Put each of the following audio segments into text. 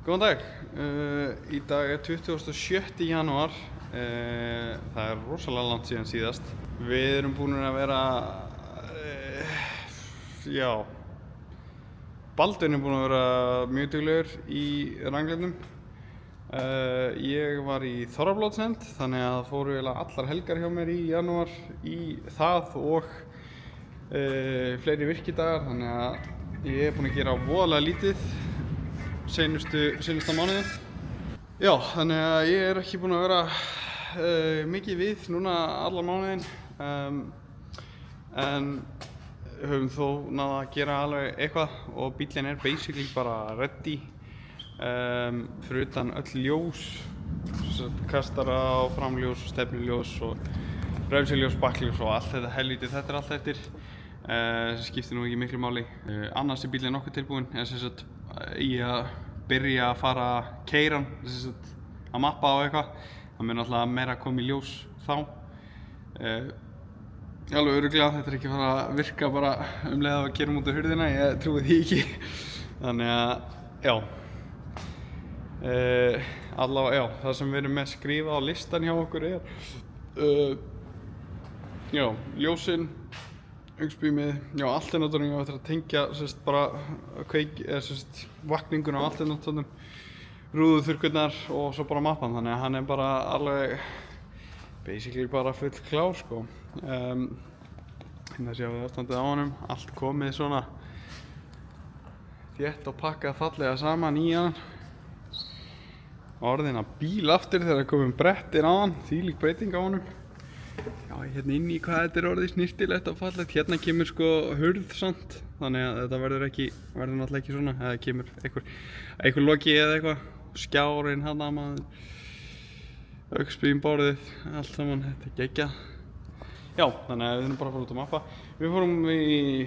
Góðan dag, í dag 27. janúar, það rosalega langt síðan síðast. Við erum búin að vera, Baldvin búin að vera mjög duglegur í rangleirnum. Ég var í Þorrablótsnefnd, þannig að það fóru allar helgar hjá mér í janúar í það og fleiri virkidagar, þannig að ég búin að gera voðalega lítið seinustu mánuði. Já, þannig að ég ekki búinn að vera mikið við núna allan mánuðinn, en höfum þó náð að gera alveg eitthvað og bíllinn basically bara ready, fyrir utan öll ljós, kastara og framljós, stefnuljós og bremsuljós, bakkljós og allt þetta helvítið. Þetta allt eftir, sem skiptir nú ekki miklu máli. Annars bíllinn nokkuð tilbúinn, sem sagt í að byrja að fara að keyra hann, að mappa á eitthvað. Það mun náttúrulega meira að koma í ljós þá. Alveg örugglega, þetta ekki að fara að virka bara leið að við kerum út á hurðina, ég trúi því ekki. Þannig að, allavega, það sem við erum með skrifað á listan hjá okkur ljósin, augsbýmið, alternatorinn, ég á eftir að tengja bara vakningun á alternatornum, rúðuþurrkurnar og svo bara mappan, þannig að hann bara alveg basically bara full klár, sko. Hérna sjáum við ástandið á honum, allt komið svona þétt og pakkað fallega saman í hann. Orðinn að bíl aftur þegar komum brettin á hann, þvílík breyting á honum. Já, hérna inn í hvað þetta orðið snirtilegt og fallegt. Hérna kemur sko hurð samt, þannig að þetta verður náttúrulega ekki svona. Eða kemur einhver loki eða eitthvað, skjárinn hann að maður, augsbýmborðið, allt saman, þetta geggjað. Já, þannig að við erum bara að fara út að mappa. Við fórum í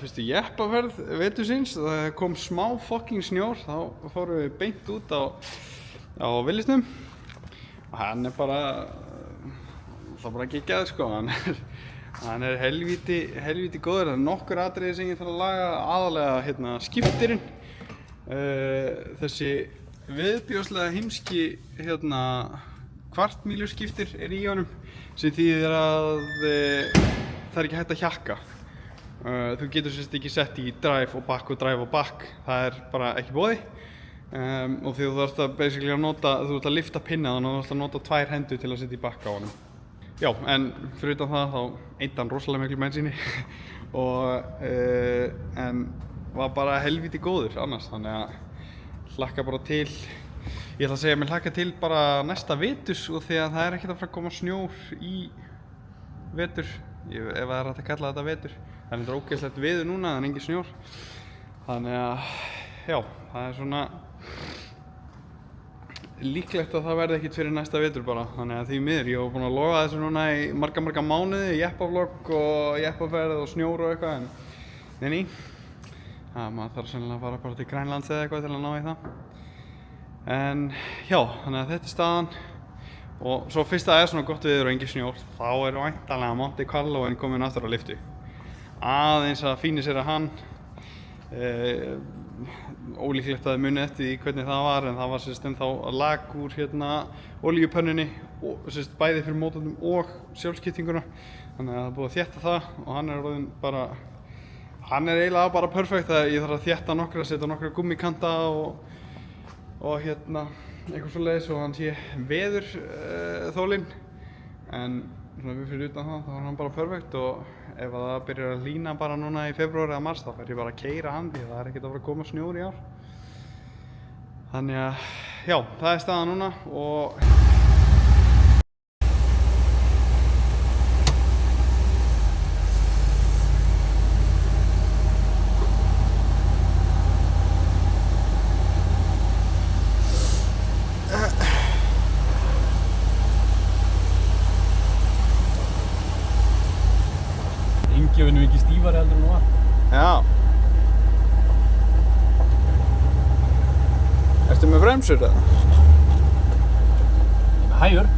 fyrstu jeppaferð vetursins, það kom smá fucking snjór, þá fórum við beint út á Villisnum og hann bara geggjað, sko. Hann helvíti góður. Það nokkur atriði sem ég þarf að laga, aðalega skiptirinn. Þessi viðbjóðslega heimski kvartmíluskiptir í honum, sem þýðir að það ekki hægt að hjakka. Þú getur ekki sett í drive og back, það bara ekki boði. Og því þú þarfst að basically þú ert að lifta pinna, þannig að þú þarfst að nota 2 hendur til að setja í back á honum. Já, en fyrir utan það þá eyddi hann rosalega miklu bensíni en var bara helvíti góður annars, þannig að hlakka bara til. Ég ætla að segja að mér hlakka til bara næsta veturs, og því að það ekkert að fara að koma snjór í vetur, ef það hægt að kalla þetta vetur. Það er ógeðslegt veður núna, það engin snjór. Þannig að, það svona líklegt að það verði ekkert fyrir næsta vetur bara. Þannig að því miður, ég var búinn að lofa þessu núna í marga mánuði, jeppavlogg og jeppaferð og snjór og eitthvað, en nei. Maður þarf sennilega að fara bara til Grænlands eða eitthvað til að ná í það. En þannig að þetta staðan. Og svo fyrst að það svona gott veður og engin snjór, þá væntanlega Monte Carlo kominn aftur á lyftu. Aðeins að fíni sér að hann. Ólíklegt að þið muni eftir því hvernig það var, en það var ennþá lag úr olíupönnunni, bæði fyrir mótornum og sjálfskiptinguna. Þannig að það er búið að þétta það og hann orðinn bara, hann eiginlega bara perfekt. Ég þarf að þétta setja nokkra gummikanta og eitthvað svoleiðis, og hann sé veðurþólinn. En svona fyrir utan það, þá er hann bara perfekt, og ef það byrjar að lína bara núna í febrúar eða mars, þá fer ég bara að keyra hann, því það er ekkert að fara að koma snjór í ár. Þannig að, það er staðan núna og Engjöfinum ekki stífari heldur en hún var. Já. Ertu með bremsur eða? Ég er með hægur.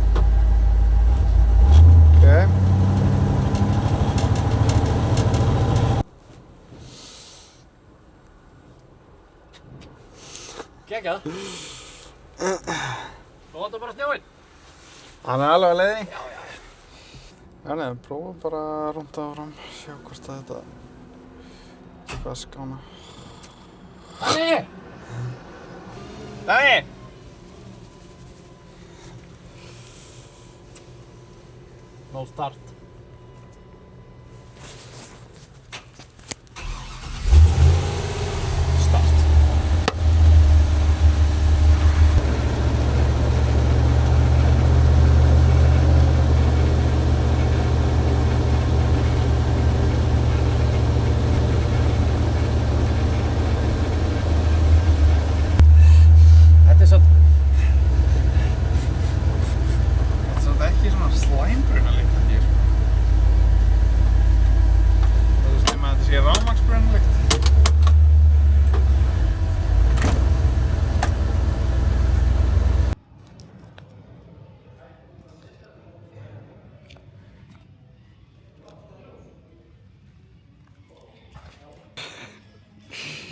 Ok. Geggjað. Þú vantar bara snjóinn. Hann alveg að leiðinni. Já, nei, prófum bara að rúnda áfram, sjá hvort að þetta eitthvað að skána. Dani! No start.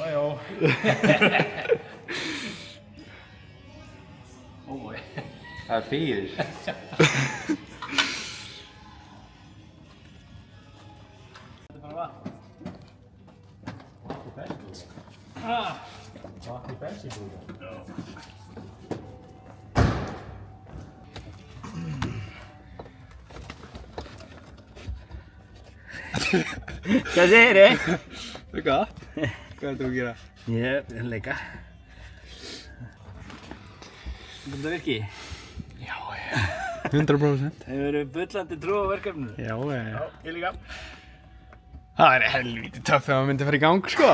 Bæjó. Ói. Það er fyrir. Þetta er bara vatn. Vatn í bensinbúða. Vatn í bensinbúða. Já. Hvað segir þið? Hvað? Hvað ertu að gera? Ég er að leika. Þetta virki? Já, 100%. Þau eru bullandi trú á verkefninu. Já, Ég líka. það er helvítið töff þegar maður myndi fara í gang, sko.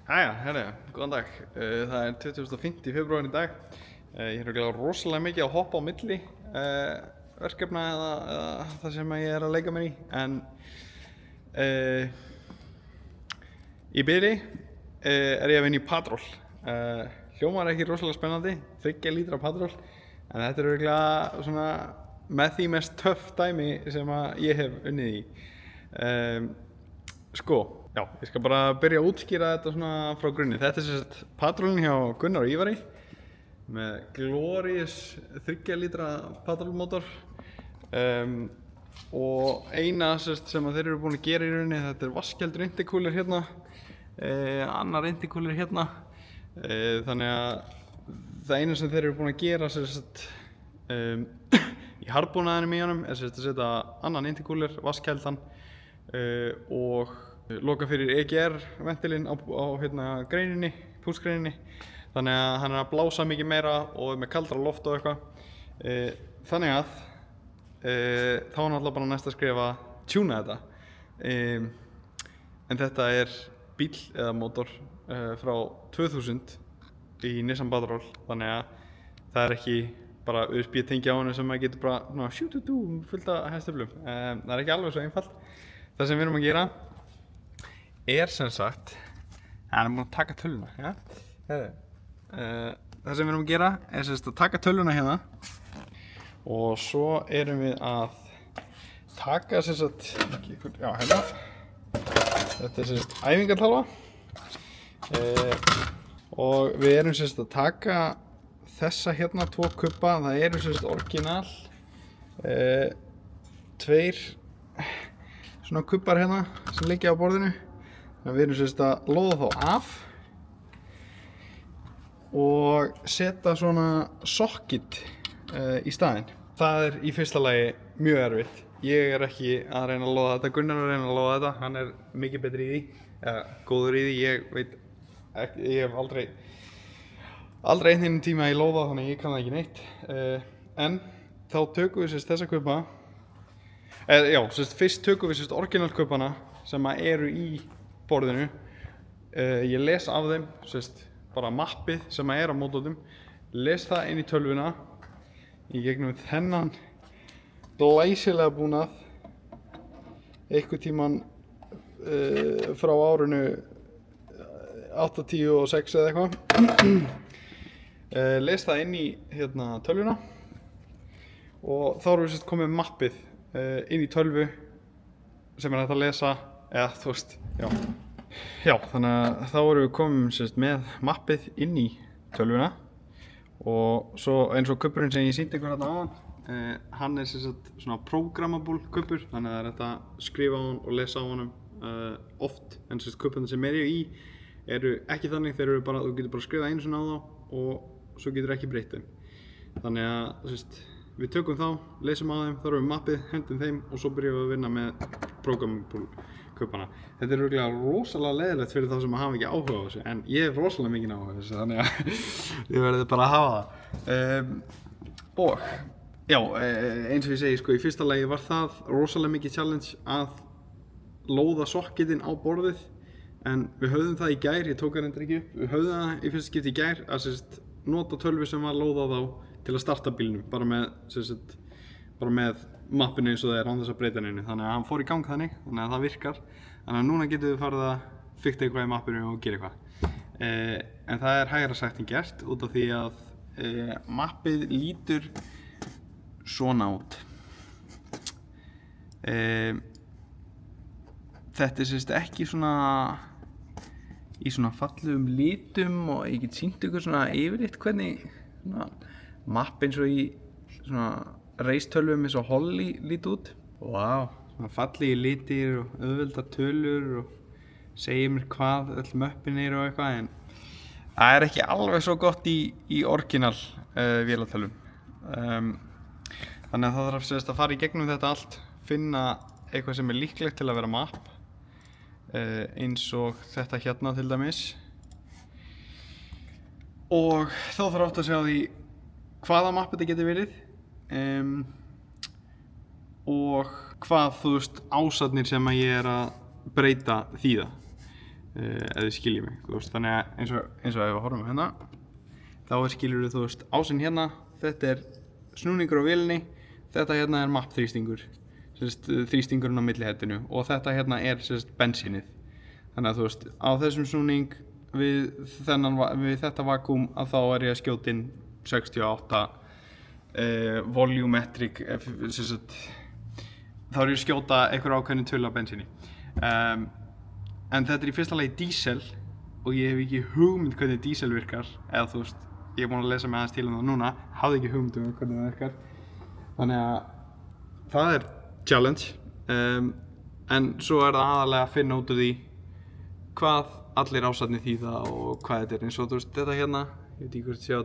Jæja, herri, góðan dag. Það er 25. febrúar í dag. Ég er örugglega rosalega mikið að hoppa á milli verkefna eða það sem ég er að leika mér í. En í bili er ég að vinna í Patról. Hljómar ekki rosalega spennandi, 3 lítra Patról. En þetta er örugglega svona með því mest töff dæmi sem að ég hef unnið í. Sko, já, ég skal bara byrja að útskýra þetta svona frá grunni. Þetta er sem sagt Patrólinn hjá Gunnar og Ívari með glorious 3 lítra Patrólmótor. Og eina sem þeir eru búin að gera í rauninni, þetta er vaskkeldur intercooler hérna, annar intercooler hérna. Þannig að það eina sem þeir eru búin að gera sem sagt í harðbúnaðinum í honum er sem sagt að setja annan intercooler, vaskkeldan, og loka fyrir EGR-ventilinn á hérna greininni, púlsgreininni. Þannig að hann er að blása mikið meira og er með kaldara loft og eitthvað. Þannig að þá er náttúrulega bara næsta skref að tjúna þetta. En þetta er bíl eða mótor frá 2000 í Nissan Patrol. Þannig að það er ekki bara USB tengja á henni sem maður getur bara sjútutú fullt af hestöflum. Það er ekki alveg svo einfalt. Það sem við erum að gera er sem sagt, hann er búinn að taka tölvuna, ja? Það sem við erum að gera er sem sagt að taka tölvuna hérna og svo erum við að taka sem sagt, já hérna, þetta er sem sagt æfingartalva og við erum sem sagt að taka þessa hérna 2 kubba, það eru sem sagt orginal 2 svona kubbar hérna sem liggja á borðinu. Þannig að við erum sem sagt að lóða þá af og setja svona socket í staðinn. Það er í fyrsta lagi mjög erfitt. Ég er ekki að reyna að loða þetta, Gunnar er að reyna að loða þetta, hann er mikið betri í því, eða góður í því, ég veit ekki, ég hef aldrei einn tíma í loða þannig ég kann það ekki neitt. En þá tökum við þessa kupa, fyrst tökum við orginal kupana sem eru í borðinu. Ég les af þeim, bara mappið sem er á mótornum, les það inn í tölvuna í gegnum þennan glæsilega búnað einhvern tímann frá árinu 86 eða eitthvað. Les það inn í tölvuna og þá erum við komið mappið inn í tölvu sem er hægt að lesa eða já, þannig að þá erum við komin með mappið inn í tölvuna og svo eins og kuppurinn sem ég sýndi ykkur hérna áðan, hann er svona programmable kuppur, þannig að það er hægt að skrifa á hann og lesa á honum oft, en kupparnir sem eru í eru ekki þannig, þeir eru bara, þú getur bara skrifað einu svona á þá og svo getur ekki breytt þeim. Þannig að við tökum þá, lesum á þeim, þá erum við mappið, hendum þeim og svo byrjum við að vinna með programmable kuppana. Þetta er örugglega rosalega leiðilegt fyrir þá sem hafa ekki áhuga á þessu, en ég hef rosalega mikinn áhuga á þessu, þannig að ég verði bara að hafa það. Og já, eins og ég segi, í fyrsta lagi var það rosalega mikið challenge að lóða sokketin á borðið, en við höfðum það í gær, ég tók það reyndar ekki upp, við höfðum það í fyrsta skipti í gær að nota tölvu sem var lóðað á til að starta bílnum, bara með mappinu eins og það er án þess að breyta neinu, þannig að hann fór í gang þannig að það virkar, þannig að núna getum við farið að fikta eitthvað í mappinu og gera eitthvað. En það er hægara sagt en gert út af því að mappið lítur svona út. Þetta er ekki svona í svona fallegum litum og ég get sýnt ykkur svona yfirleitt hvernig svona mapp eins og í svona reistölvum eins og Holly líti út. Vá, svona fallegi litir og auðveldar tölur og segir mér hvað öll möppin eru og eitthvað, en það er ekki alveg svo gott í orginal vélatölvum. Þannig að það þarf að fara í gegnum þetta allt, finna eitthvað sem er líklegt til að vera mapp, eins og þetta hérna til dæmis, og þá þarf átt að sjá því hvaða mapp þetta getur verið og hvað ásatnir sem að ég er að breyta þýða, ef þið skiljið mig, þannig að eins og ef við horfum hérna, þá skilur við ásinn hérna, þetta er snúningur á vélinni, þetta hérna er mappþrýstingur, þrýstingurinn á millihettinu, og þetta hérna er bensínið. Þannig að á þessum snúning við þetta vakúm að þá er ég að skjóta inn 68 volumetric, þá er ég að skjóta einhver ákveðin tölu af bensíni. En þetta er í fyrsta lagi dísel og ég hef ekki hugmynd hvernig dísel virkar, eða ég er búinn að lesa mig aðeins til það núna, hafði ekki hugmynd hvernig það virkar. Þannig að það er challenge, en svo er það aðalega að finna út úr því hvað allir ásatnir þýða og hvað þetta er. Eins og þetta hérna, ég veit ekki hvort þið sjá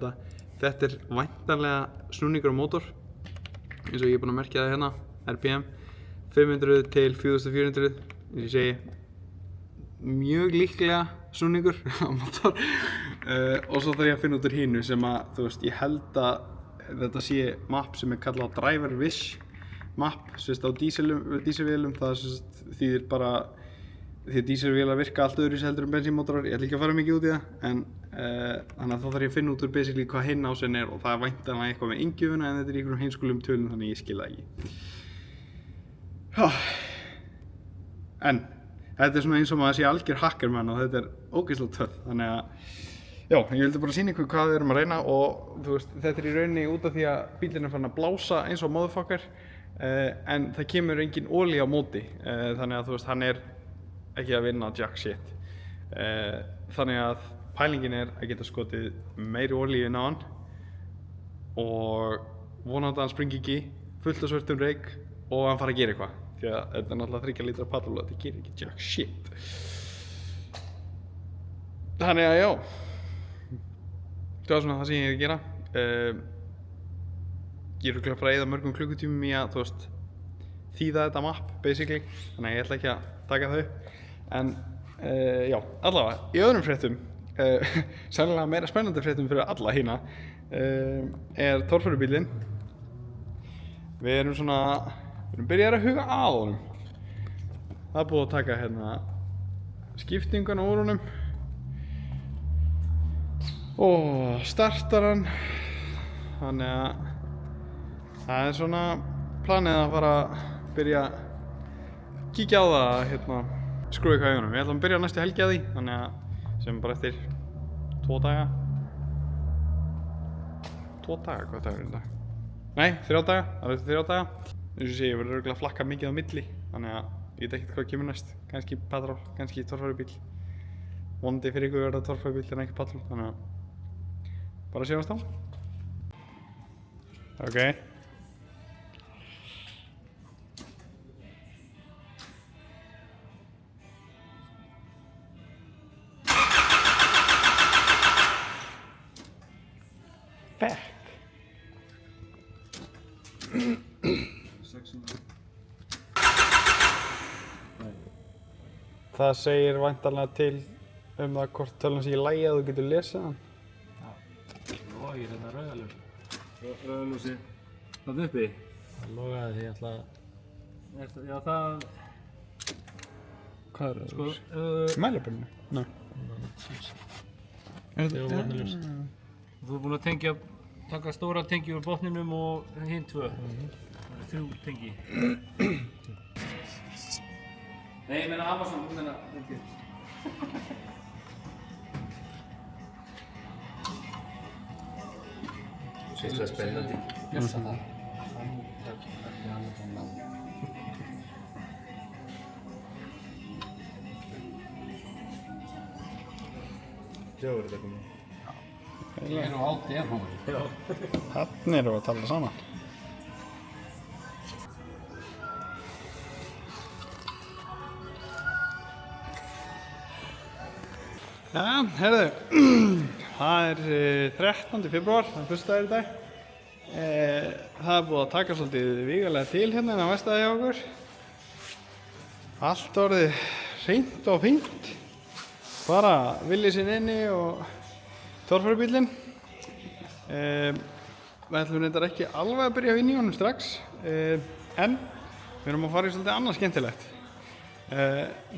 þetta er væntanlega snúningur á mótor, eins og ég er búinn að merkja það hérna, RPM 500 til 4400, eins og ég segi, mjög líklega snúningur á mótor, og svo þarf ég að finna út úr hinu sem að, ég held að þetta sé mapp sem er kallað driver wish mapp, á dísilvélum, það þýðir bara, því að dísilvélar virka allt öðruvísi heldur en bensínmótorar, ég ætla ekki að fara mikið út í það, en þannig að þá þarf ég að finna út úr basically hvað hinn ásinn er, og það er væntanlega eitthvað með inngjöfuna, en þetta er í einhverjum heimskulum tölum, þannig ég skil það ekki. En þetta er svona eins og maður sé algjör hackermann og þetta er ógeðslega töff, þannig að já, ég vildi bara sýna ykkur hvað við erum að reyna, og þetta er í rauninni út af því að bílinn er farin að blása eins og motherfucker, en það kemur engin olía á móti, þannig að hann er ekki að vinna jack shit. Þannig að pælingin er að geta skotið meiri olíu inn á hann og vonandi að hann springi ekki fullt af svörtum reyk og hann fara að gera eitthvað, því að þetta er náttúrulega 3 lítra patról, þetta gerir ekki jack shit. Þannig að já, það var svona það sem ég er að gera. Ég er örugglega að fara að eyða mörgum klukkutímum í að, þú veist, þýða þetta mapp, basically. Þannig að ég ætla ekki að taka það upp. En, já, allavega, í öðrum fréttum, sannlega meira spennandi fréttum fyrir alla hína, er torfærubíllinn. Við erum byrjaðir að huga að honum. Það er búið að taka hérna skiptinguna úr honum og startar hann. Þannig að það er svona planið að fara að byrja að kíkja á það hérna skrúa eitthvað í honum. Við ætlum að byrja næstu helgi að því, þannig að sem bara eftir 2 daga. 2 daga, hvað dagur er þetta? Nei, 3 daga, það er eftir 3 daga. Eins og sé, ég verður örugglega að flakka mikið á milli, þannig að ég veit ekkert hvað kemur næst. Kannski patról, kannski torfærubíll. Vonandi fyrir ykkur verða torfærubíll en ekki patról, þannig að bara sjáumst á. Ok. Back. Það segir væntanlega til það hvort tölvan sé í lagi að þú getur lesið hann. Logir þetta rauðaljós. Rauðaljósið. Þarna uppi? Það logaði því ég ætla að... Já, það... Hvað er það? Sko, Mælibörnu? Nei. Það var varnaljós. Þú ert búinn að taka stóra tengi úr botninum og hinn 2. Það eru 3 tengi. Nei, ég meina Amazon, þú meina tengi. Sést það spennandi. Bjössa það. Sjáur þetta komið. Ég er á DF-hómi. Þannig erum við að tala saman. Já, heyrðu, það er 13. febrúar, það er fyrsta í dag. Það er búið að taka svolítið vígalega til hérna á vestæði hjá okkur. Allt orðið hreint og fínt. Bara villið sinn inni og torfærubíllinn. Við ætlum reyndar ekki alveg að byrja að vinna í honum strax, en við erum að fara í svolítið annað skemmtilegt.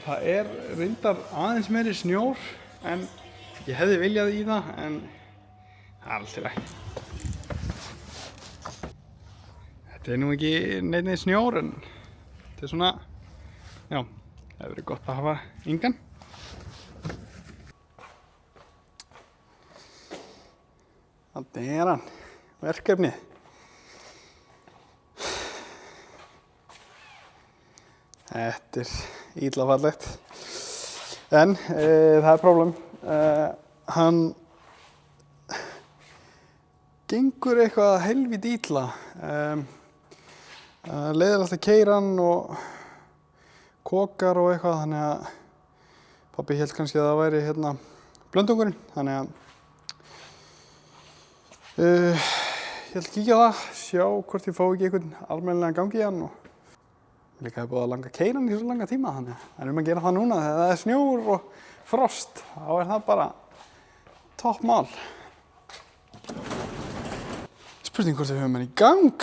Það er reyndar aðeins meiri snjór en ég hefði viljað í það, en það er allt í lagi. Þetta er nú ekki neitt snjór, en þetta er svona, já, það hefur verið gott að hafa yngan. Þannig er hann, verkefnið. Þetta er illa fallegt. En það er problem. Hann gengur eitthvað helvíti illa. Leiðilegt að keyra hann og kokar og eitthvað, þannig að pabbi hélt kannski að það væri hérna blöndungurinn, þannig að ég ætla að kíkja á það, sjá hvort ég fá ekki einhvern almennilegan gangi í hann og líka hefur búið að langa keyra hann í svo langa tíma, þannig að að gera það núna þegar það er snjór og frost, þá er það bara topp mál. Spurning hvort við höfum hann í gang.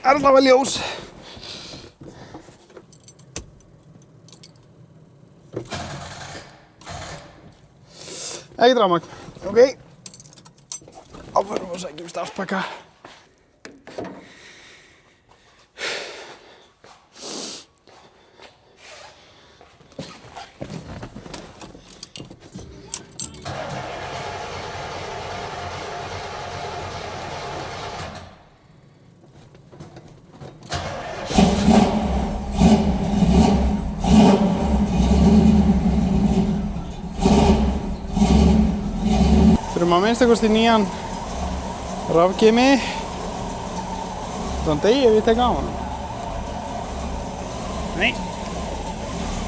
Er það vel ljós? Ekkert rafmagn, ok. Áfærum og sækjum startpakka. Þurfum að minnstakosti nýjan rafgeymi þann degi ef ég tek á hann. Nei.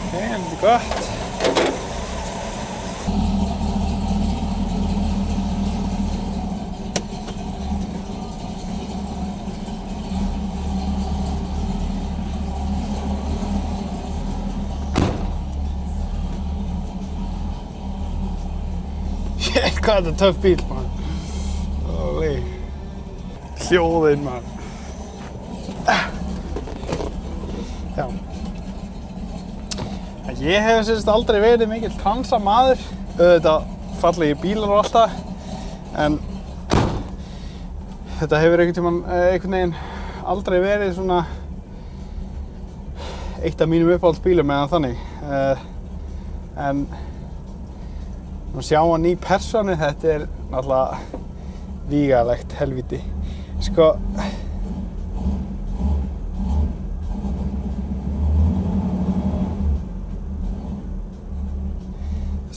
Ok, það er gott. Hvað er þetta töff bíl, maður. Óli. Hljóðinn, maður. Já. Ég hef semst aldrei verið mikill transamaður. Auðvitað fallegi bílar og alltaf. En þetta hefur einhvern veginn aldrei verið svona eitt af mínum uppáhaldsbílum eða þannig. En að sjá hann í persónu, þetta er náttúrulega vígalegt helvíti. Sko,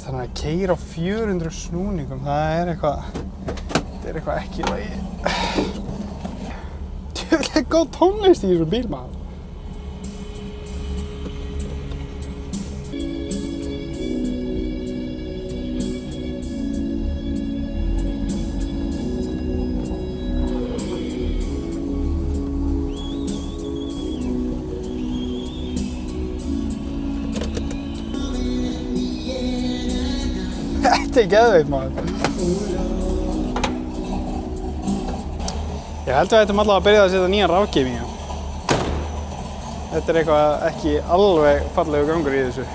þannig að keyra á 400 snúningum, það er eitthvað ekki í lagi. Djöfull góð tónlist í þessum bíl, maður. Þetta er geðveikt, maður. Ég held að við ættum allavega að byrja að setja nýjan rafgeym í hann. Þetta er eitthvað ekki alveg fallegu gangur í þessu.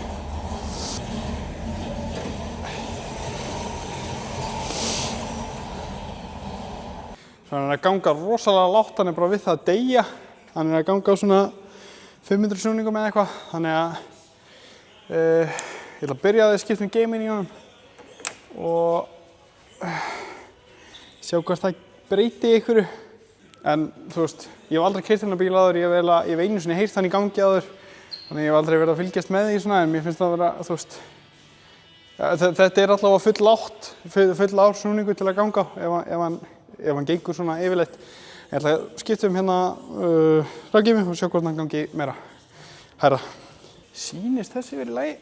Hann er að ganga rosalega lágt, hann er bara við það að deyja. Hann er að ganga á svona 500 snúningum eða eitthvað. Þannig að ég ætla að byrja að skipta geyminn í honum og sjá hvort það breyti einhverju. En þú veist, ég hef aldrei keyrt þennan bíl áður, ég hef einu sinni heyrt hann í gangi áður. Þannig ég hef aldrei verið að fylgjast með því svona, en mér finnst það að vera, þú veist, þetta er allavega full ársnúningu til að ganga ef hann gengur svona yfirleitt. Ég ætla að skipta hérna rafgeymi og sjá hvort hann gangi meira hærra. Sýnist þessi verið í lagi?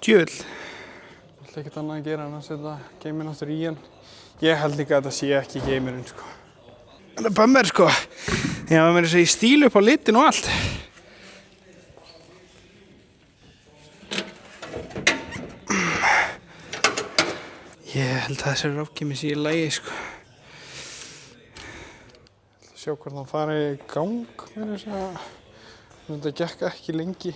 Djöfull. Það er ekkert annað að gera en að setja geyminn aftur í hann. Ég held líka að þetta sé ekki geymurinn, sko. Þetta er bummer, sko. Ég hafa meira að segja í stíl upp á litin og allt. Ég held að þessi rafgeymi sé í lagi, sko. Ég ætla að sjá hvort hann fari í gang með þess að þetta gekk ekki lengi.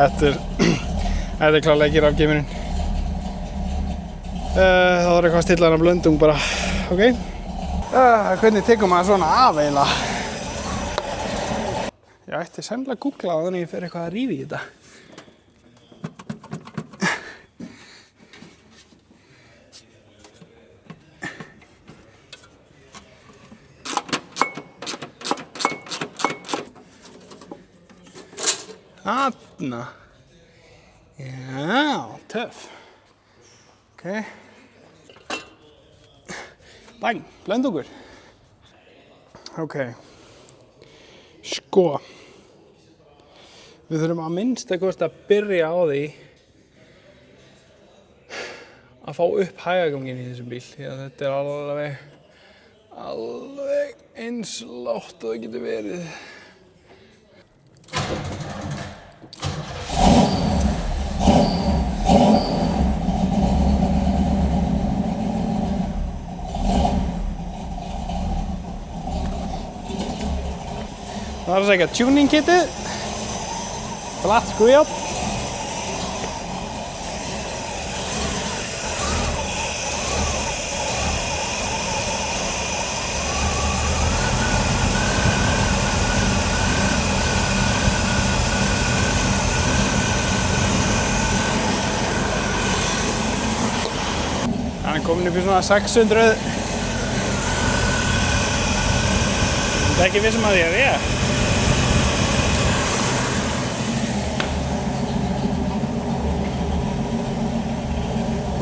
Þetta er klárlega ekki rafgeymurinn. Það var eitthvað að stilla hann af blöndung bara. Ok. Hvernig tekur maður svona af eiginlega? Ég ætti sennilega að googla á þannig að ég fer eitthvað að rífa í þetta. Þarna. Já, töff. Ok. Bang, blöndungur. Ok. Sko. Við þurfum að minnsta kosti að byrja á því að fá upp hægaganginn í þessum bíl. Því að þetta er alveg eins lágt og það getur verið. Það var að segja tuning kitið, flatt skrújárn. Hann er komin upp í svona 600. Það er ekki vissum að því að ég.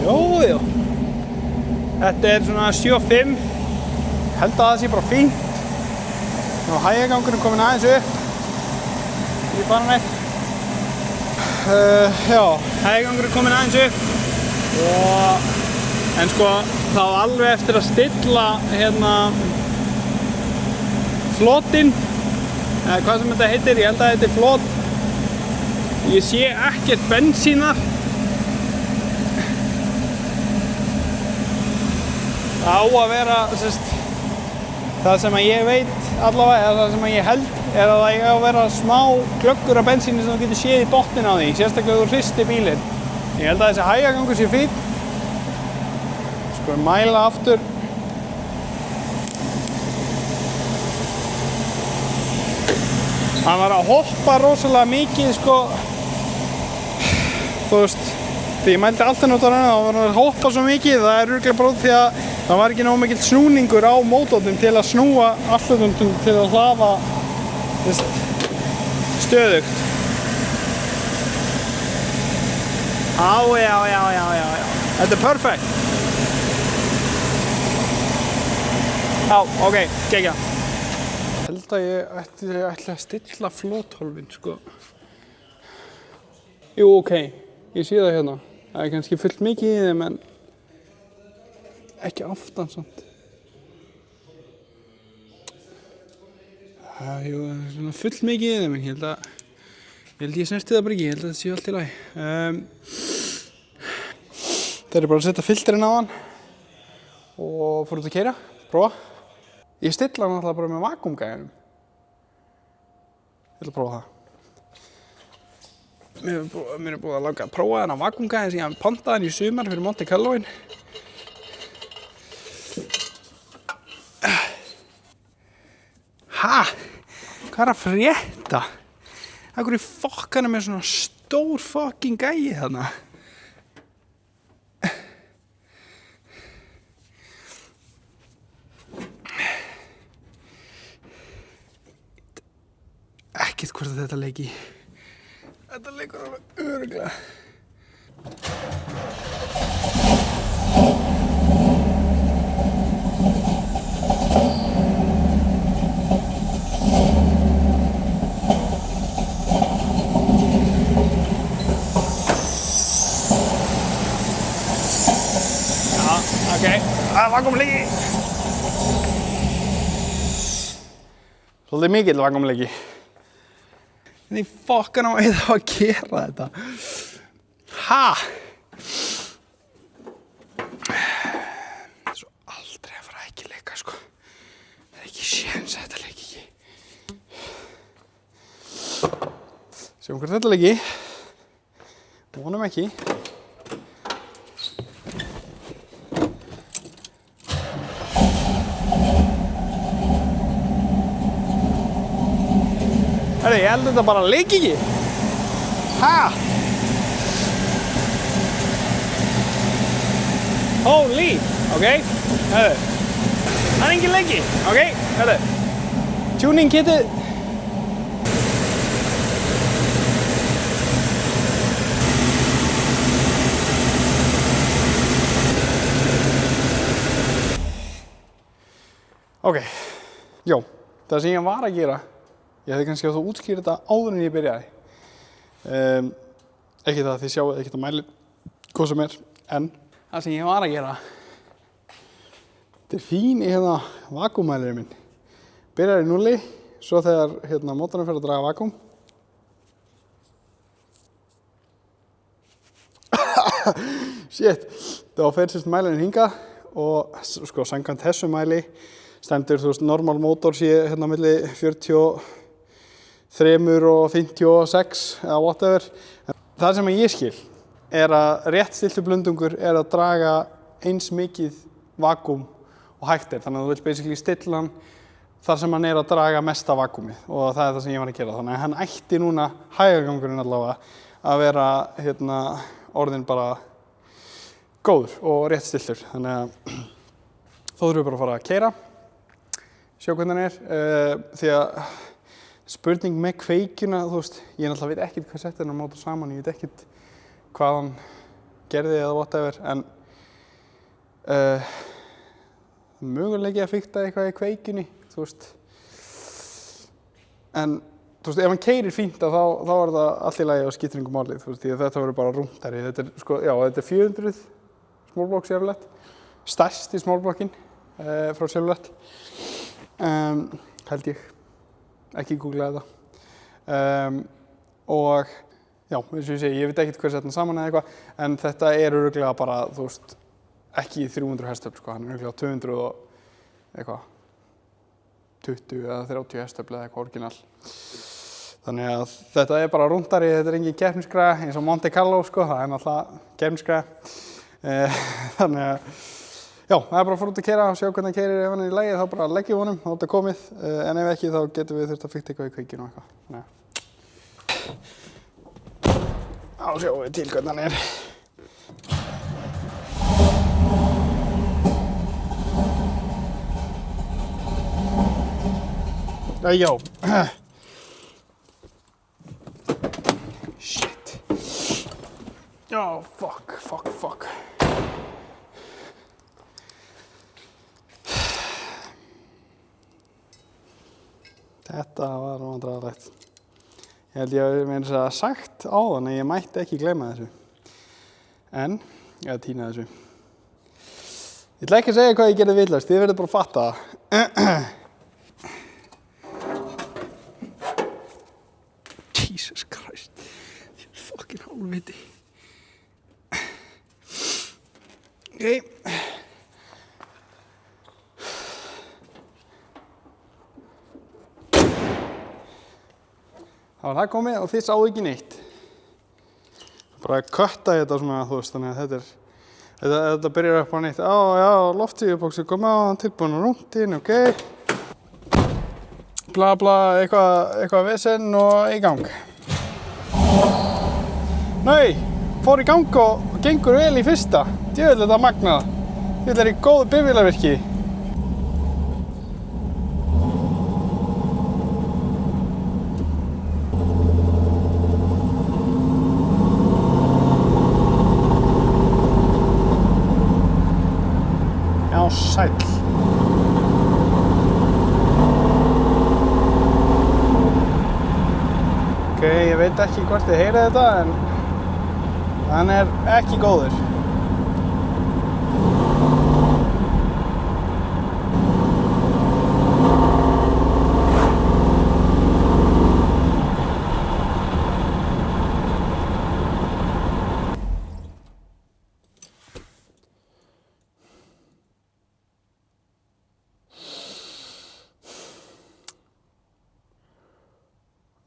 Jú. Þetta er svona 7.5. Held að það sé bara fínt. Nú hægagangurinn komin aðeins upp. Í bara neitt. Já, hægagangurinn komin aðeins upp. En sko, þá alveg eftir að stilla hérna flotinn. Eða hvað sem þetta heitir, ég held að þetta er flot. Ég sé ekkert bensínar. Það á að vera, það sem að ég veit allavega, eða það sem að ég held, er að það á að vera smá glöggur af bensíni sem þú getur séð í botninn á því, sérstaklega þú hristi bílinn. Ég held að þessi hægagangur sé fínn. Sko, mæla aftur. Hann var að hoppa rosalega mikið, sko, þú veist, þegar ég mældi alternáttorinn, þá var hann að hoppa svo mikið, það er örugglega bara út því að það var ekki nógu mikill snúningur á mótornum til að snúa alltaf til að hlaða stöðugt. Já. Þetta er perfekt. Já, ok, geggjað. Ég held að ég ætla að stilla flothólfin, sko. Jú, ok, ég sé það hérna. Það er kannski fullt mikið í þeim, en ekki aftan samt. Jú, það er svona fullt mikið í þeim, en ég held ég snerti það bara ekki, ég held að þetta sé allt í lagi. Það er bara að setja filterinn á hann og fór út að keyra, prófa. Ég stilla hann alltaf bara með vakúmgæjanum. Ég ætla að prófa það. Mér er búið að langa að prófa þennan vakúmgæjan sem ég hafði pantað hann í sumar fyrir Monte Carloinn. Ha? Hvað er að frétta? Af hverju fokkan er með svona stór fucking gæi þarna? Ekkert hvort að þetta leiki. Þetta leikur alveg örugglega. Ok, það var vakuumleiki. Svolítið mikill vakuumleiki. En ég fokkan á eða að gera þetta. Ha? Þetta er svo aldrei að fara að ekki leika, sko. Það er ekki séns að þetta leiki ekki. Sjáum hvort þetta leiki. Vonum ekki. Herri, ég held þetta bara leiki ekki. Ha? Holy, ok, herri. Það er engin leiki, ok, herri. Tuning kitið. Ok, já, það sem ég var að gera. Ég hefði kannski átt að útskýra þetta áður en ég byrjaði. Ekki það að þið sjáu ekkert að mæli hvað sem er, en það sem ég var að gera. Þetta er fín í hérna vakúmmælirinn minn. Byrjar í 0, svo þegar hérna mótorinn fer að draga vakúm. Shit, þá fer sérst mælirinn hingað og sko samkvæmt þessu mæli stendur, þú veist, normal mótor sé hérna milli 43 og 56 eða whatever. Það sem ég skil er að rétt stilltur blöndungur er að draga eins mikið vakúm og hægt er. Þannig að þú vilt basically stilla hann þar sem hann er að draga mesta vakúmið og það er það sem ég var að gera. Þannig að hann ætti núna hægagangurinn allavega að vera hérna orðinn bara góður og rétt stilltur. Þannig að þá þurfum við bara að fara að keyra, sjá hvernig hann er, því að spurning með kveikjuna, þú veist, ég náttúrulega veit ekkert hvað settir hann á mótor saman, ég veit ekkert hvað hann gerði eða whatever, en möguleiki að fikta eitthvað í kveikjunni, þú veist. En þú veist, ef hann keyrir fínt þá er það allt í lagi og skiptir engu máli, þú veist, því að þetta verður bara rúmtari. Þetta er, sko, já, þetta er 400 small block Chevrolet, stærsti small blockin frá Chevrolet, held ég, ekki googlaði það. Og já, eins og ég segi, ég veit ekkert hvað setna saman eða eitthvað, en þetta er örugglega bara, þú veist, ekki 300 hestöfl, sko, hann er örugglega 200 og eitthvað, 20 eða 30 hestöfl eða eitthvað orginal. Þannig að þetta er bara rúndari, þetta er engin keppnisgræða eins og Monte Carlo, sko, það er náttúrulega keppnisgræða. Þannig að, já, það er bara að fara út að keyra og sjá hvernig hann keyrir. Ef hann er í lagi þá bara leggjum honum, þá er þetta komið. En ef ekki þá getum við þurft að fikta eitthvað í kveikinu og eitthvað. Þá sjáum við til hvernig hann er. Já. Shit. Oh, fuck. Þetta var vandræðalegt. Ég held ég hafi meira að segja sagt áðan að ég mætti ekki gleyma þessu. En, ég týna þessu. Ég ætla ekki að segja hvað ég gerði vitlaust, þið verður bara að fatta það. Jesus Christ, þið er fucking hálfviti. Okay. Það var það komið og þið sáðu ekki neitt. Bara að kötta þetta svona, þú veist, þannig að þetta byrjar upp á neitt. Já, loftsíðubóksi komið á, hann tilbúin á rúndin, ok. Bla bla, eitthvað vesen og í gang. Nei, fór í gang og gengur vel í fyrsta. Djöfull þetta magnað. Djöfull er í góðu bifvélavirki. Já, sæll. Ok, ég veit ekki hvort þið heyrið þetta, en hann er ekki góður.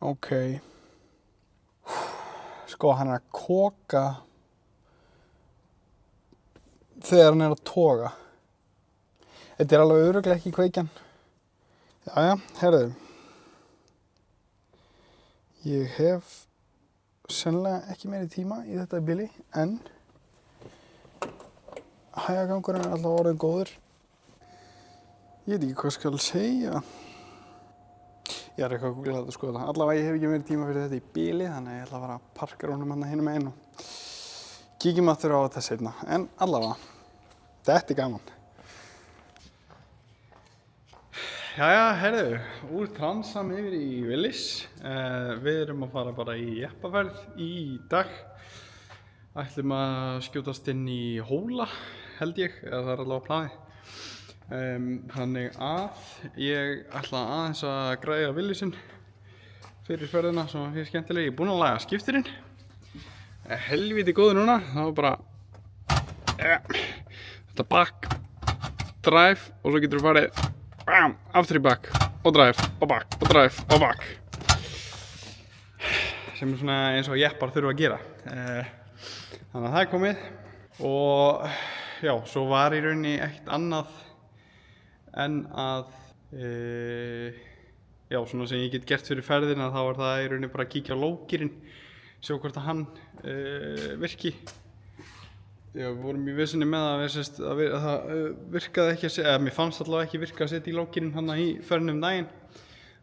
Ok. Sko, hann er að koka þegar hann er að toga. Þetta er alveg örugglega ekki kveikjan. Jæja, heyrðu. Ég hef sennilega ekki meiri tíma í þetta bili, en hægagangurinn er alltaf orðinn góður. Ég veit ekki hvað skal segja. Ég er eitthvað að googla þetta og skoða það. Allavega ég hef ekki meiri tíma fyrir þetta í bili, þannig að ég ætla að fara að parka rónum hérna hinum megin og kíkjum aftur á þetta seinna. En allavega, þetta er gaman. Jæja, heyrðu, úr Transam yfir í Willys. Við erum að fara bara í jeppaferð í dag. Ætlum að skjótast inn í Hóla, held ég, eða það er allavega planið. Þannig að ég ætla aðeins að græja Willysinn fyrir ferðina sem var fyrir skemmtileg. Ég er búinn að laga skiptirinn. Helvíti góður núna. Það var bara þetta back, drive og svo getur þú farið aftur í back og drive og back og drive og back. Sem er svona eins og jeppar þurfa að gera. Þannig að það er komið og já, svo var í rauninni ekkert annað en að já, svona sem ég get gert fyrir ferðina, þá var það í rauninni bara að kíkja á lókirinn, sjá hvort að hann virki. Já, við vorum í vissinni með að það virkaði ekki eða mér fannst allavega ekki virka að setja í lókirinn hann í ferðinni daginn.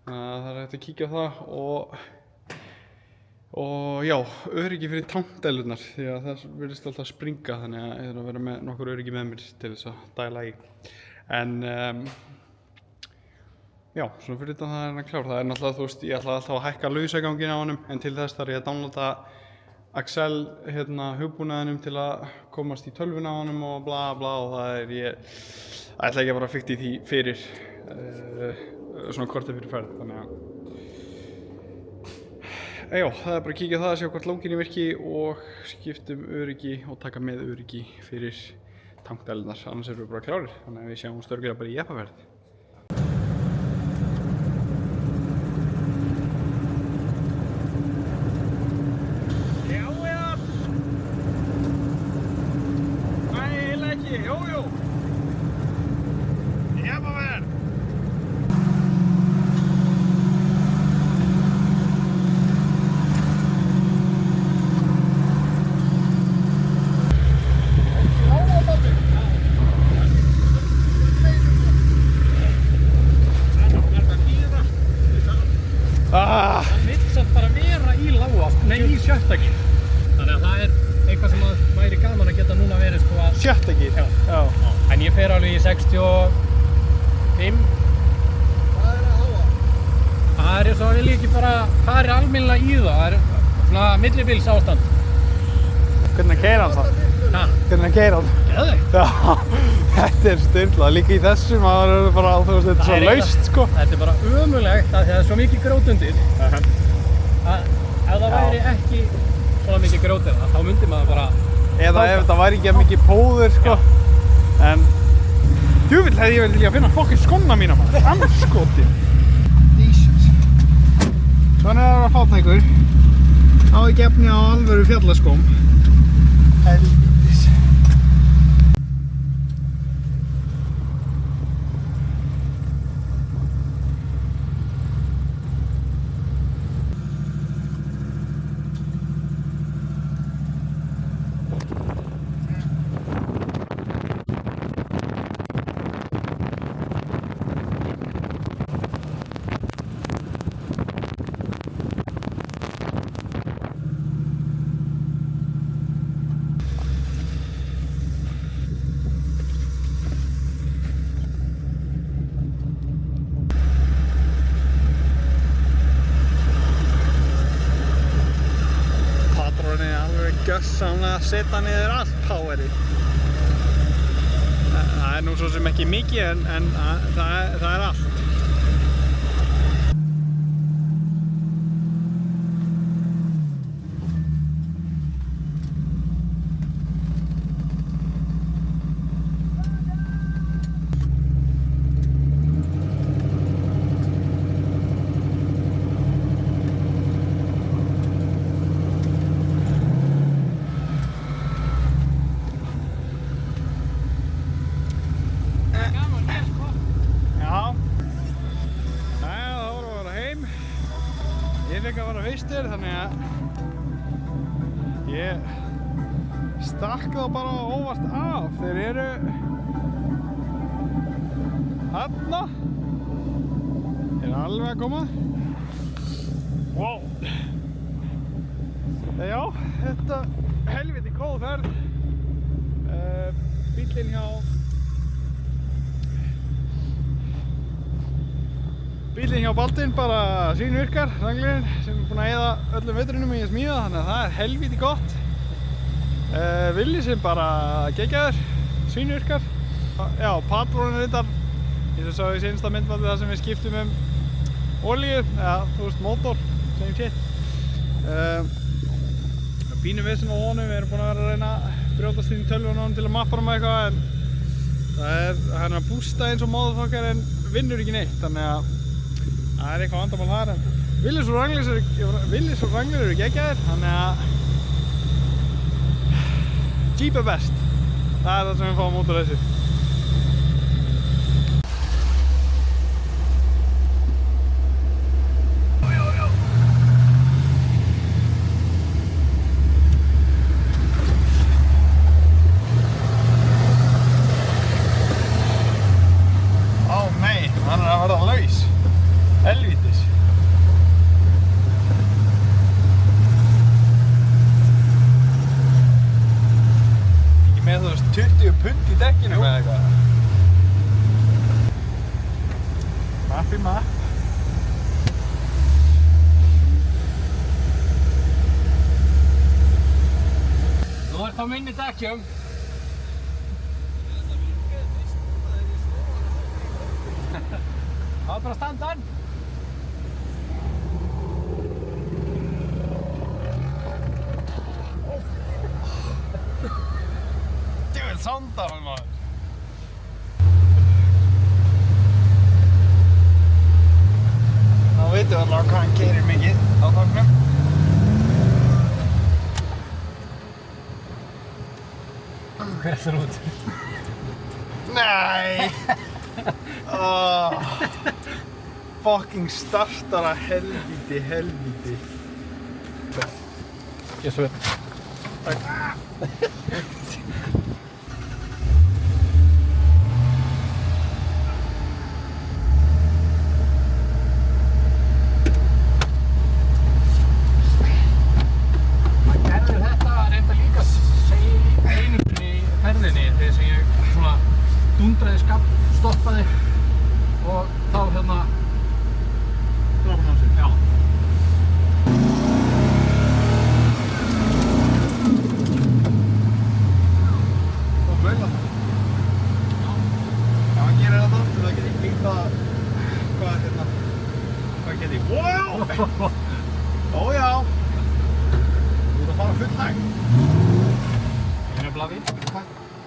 Það er hægt að kíkja á það Og já, öryggi fyrir tankdælurnar því að það virðist alltaf springa þannig að ég þarf að vera með nokkur öryggi með mér til þess að dæla í. En já, svona fyrir þetta það er klár. Það er náttúrulega, þú veist, ég ætla alltaf að hækka lausaganginn á honum en til þess þarf ég að downloada Excel hugbúnaðinum til að komast í tölvuna á honum og bla bla og það er ég ætla ekki að bara fikta í því fyrir svona kortið fyrir ferð þannig að já, það er bara að kíkja á það að sjá hvort lóginni virki og skiptum öryggi og taka með öryggi fyrir tankdælurnar, annars erum við bara klárir þannig að við sjáum störglega bara í jeppaferð. Hann vill samt bara vera í lágvátt, nei í sjötta gír. Þannig að það er eitthvað sem að væri gaman að geta núna verið sko að... Sjötta gír? Já. En ég fer alveg í 65. Hvað er að háa? Það er svo að vilja ekki bara fara almennilega í það. Það er svona millibils ástand. Hvernig keyra hann það? Ha? Hvernig keyra hann? Geðveikt. Já, þetta er styrlað. Líka í þessum, það er bara, þú veist, þetta er svo laust, sko. Þetta er bara ömurlegt að það er svo mikið grót undir. Að ef það væri ekki svona mikið grót eða, þá myndi maður bara... Eða ef þetta væri ekki mikið póður, sko. En djúvill hefði ég verið til að finna fokkin skóna mína, maður. Andskotin. Jesus. Svona er það að fátækur. Á ekki efni á alvöru fjallaskóm. Helvítis. Gjössamlega að setja niður allt powerið. Það er nú svo sem ekki mikið en það er allt. Þannig að ég stakk þá bara óvart af. Þeir eru þarna. Þeir eru alveg að koma. Wow. Já, þetta helviti góð ferð. Bíllinn hjá Baldvin bara svínvirkar, ranglirinn sem er búinn að eyða öllum vetrinum í að smíða þannig að það er helvíti gott. Villi sem bara geggjaður, svínvirkar. Já, patrónin reyndar, eins og sá í seinasta myndbandi þar sem við skiptum olíu, eða þú veist mótor, same shit. Pínu vesen á honum, við erum búin að vera að reyna að brjótast inn í tölvuna á honum til að mappa hann eitthvað en hann er að bústa eins og motherfucker en vinnur ekki neitt þannig að það er eitthvað vandamál þar en Willis og Wrangler eru geggjaðir þannig að Jeep er best. Það er það sem við fáum út úr þessu. Ó nei, hann er að verða laus. Helvítis. pund í dekkinu með eitthvað. Mapp í mapp. Nú er þá minni dekkjum. Það er bara standan. Djöfull sandar hann maður. Þá veitum við allavega hvað hann keyrir mikið á þokknum. Hver er það út? Nei! Fucking startara helvíti. Ég svo. Dundraði stoppaði og þá hérna Drapa hann á sig. já. Og baula. Já, hann gerir þetta aftur, það getur ekki hvað hérna, hvað getur ég? Wow! Ójá! Þú ert að fara full hægt. Einu blafi.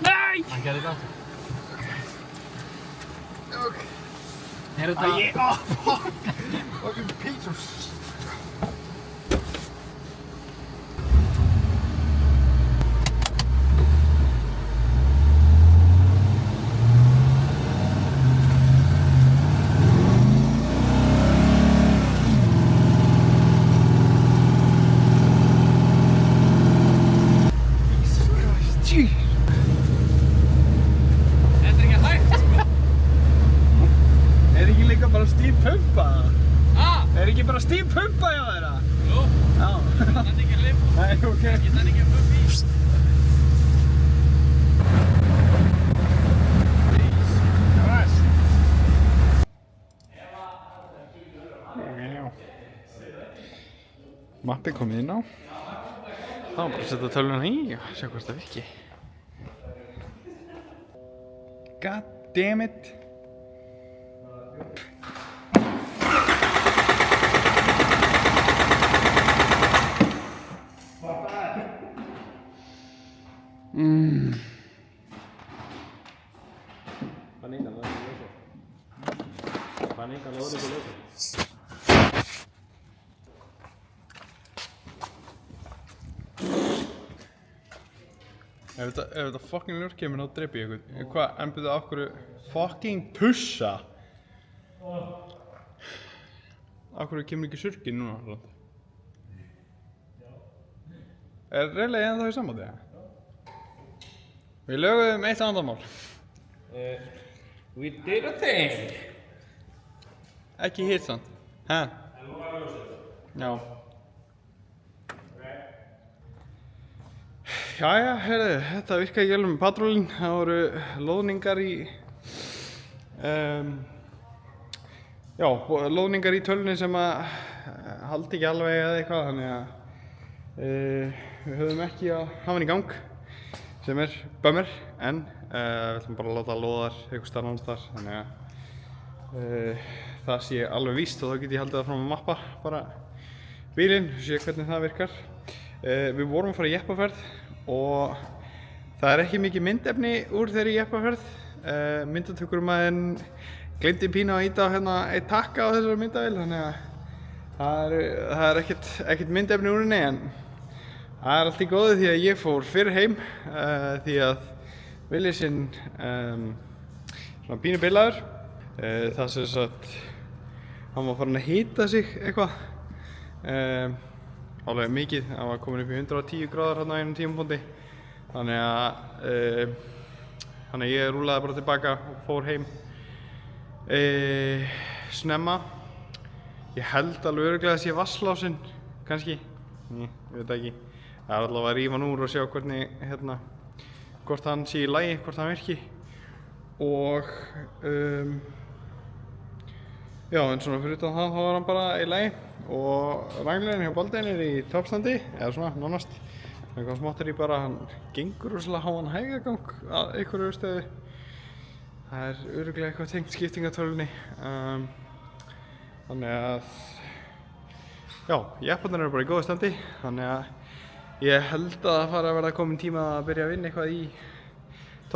Nei! Hann gerði þetta aftur. Ok. Er þetta... Fuck! Fucking piece of shit. Jesus Christ, jeez. Þetta er ekki hægt. Er ekki líka bara stíf pumpa? Er ekki bara stíf pumpa hjá þeirra? Jú. Já. Það er ekki hlip. Nei, ok. Það er ekki hlip í. Mappi komið inn á. Þá bara að setja tölvuna í og sjá hvort það virki. God damn it. Ef þetta fucking lurk kemur þá dreip ég ykkur. Hvað, en byrðu af hverju fucking pussa? Af hverju kemur ekki surki núna? Er reyðlega ennþá í sambandi? Við lögum eitt vandamál. We did a thing. Ekki hitt samt. Hæ? Já. Jæja, heyrðu, þetta virkaði ekki alveg með patrólinn. Það voru lóðningar í lóðningar í tölvunni sem að haldi ekki alveg eða eitthvað, þannig að við höfum ekki að hafa hann í gang, sem er bummer, en við ætlum bara að láta lóðar eitthvað starf annars þar, þannig að það sé alveg víst og þá get ég haldið það fram að mappa bara bílinn og sé hvernig það virkar. Við vorum að fara í jeppaferð og það er ekki mikið myndefni úr þeirri jeppaferð. Myndatökurmaðurinn gleymdi pínu að ýta á hérna eitt takka á þessari myndavél, þannig að það er ekkert myndefni úr henni, en það er allt í góðu því að ég fór fyrr heim því að Willisinn svona pínu bilaður. Það sem sagt hann var farin að hita sig eitthvað alveg mikið, hann var komin upp í 110 gráður hérna á einum tímapunkti, þannig að ég rúlaði bara tilbaka og fór heim snemma. Ég held alveg örugglega að sé vatnslásin, kannski, ég veit ekki. Það er allavega að rífa hann úr og sjá hvernig hérna hvort hann sé í lagi, hvort hann virki og já, en svona fyrir utan það þá var hann bara í lagi og rangleginn hjá Baldvin er í toppstandi, eða svona nánast. Eitthvað smáttur í bara, hann gengur rosalega háan hægagang að einhverju stöðu. Það er örugglega eitthvað tengt skiptingatölunni. Þannig að, já, jepparnir eru bara í góðu standi, þannig að ég held að það fari að verða komin tíma að byrja að vinna eitthvað í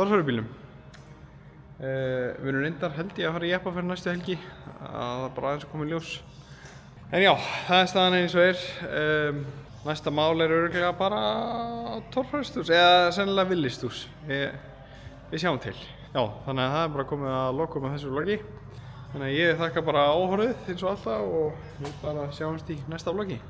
torfærubílnum. Við erum reyndar held ég að fara í jeppa fyrir næstu helgi, það er bara aðeins að koma í ljós. En já, það er staðan eins og er. Næsta mál er örugglega bara torfærustús eða sennilega villistús. Við sjáum til. Já, þannig að það er bara komið að lokum með þessu vloggi. Þannig að ég þakka bara áhorfið eins og alltaf og við bara sjáumst í næsta vloggi.